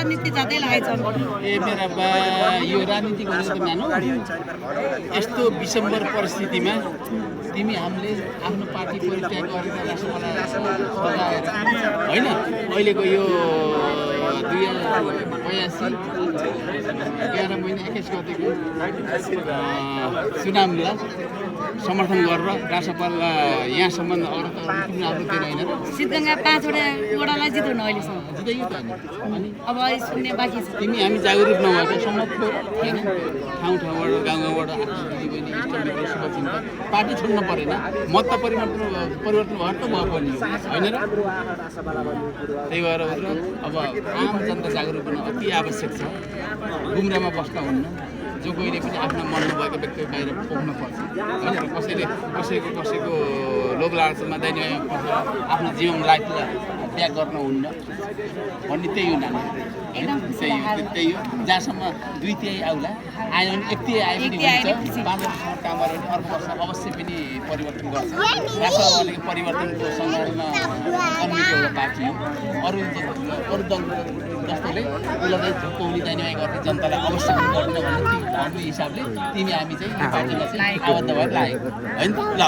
राजनीति जाँदै लागेछ ए मेरा बा यो राजनीति गरेको त मानौ यस्तो विषम्बर परिस्थितिमा तिमी हामीले आफ्नो पार्टी परित्याग गरेर राष्ट्रपाल सजाएर होइन अहिलेको यो 2082 11 महिना 21 गतेको चुनावलाई समर्थन गरेर राष्ट्रपाल यहाँसम्म अरू तिमीले आफ्नो दिएर होइन र सिद्धगङ्गा 5वटालाई जिताउनु अहिलेसम्म जिताइयो त अनि अब सुन्ने बाँकी छ तिमी हामी जागरुक नभएको समग्र होइन ठाउँ ठाउँबाट गाउँबाट दिदीबहिनी इष्टमित्र शुभचिन्ता पार्टी छोड्न परेन मत त परिवर्तन भएर त भयो पनि होइन र त्यही भएर अब आम जनता जागरुक हुन अति आवश्यक छ गुमरामा बस्न हुन्न जो कोहीले पनि आफ्नो मनमा भएको व्यक्ति बाहिर पोख्नु पर्छ होइन र कसैको लोभ लालचमा दैनिक पसेर आफ्नो जीवन लाइफलाई त्याग गर्न हुन्न भन्ने त्यही हो नानी त्यही हो जहाँसम्म 2/3 आउला आयो भने 1/3 आए पनि हुन्छ 5 वर्षसम्म काम गऱ्यो भने अर्को वर्ष अवश्य पनि परिवर्तन गर्छ राष्ट्रवादीको परिवर्तनको सङ्घर्षमा जन्मेको एउटा पार्टी हो अरू दल जस्तोले उसलाई झुक्काउने दाइने गर्ने जनतालाई अवश्य पनि गर्नु भन्ने हाम्रो हिसाबले तिमी हामी चाहिँ यो पार्टीमा चाहिँ आबद्ध भएर लागेको होइन ल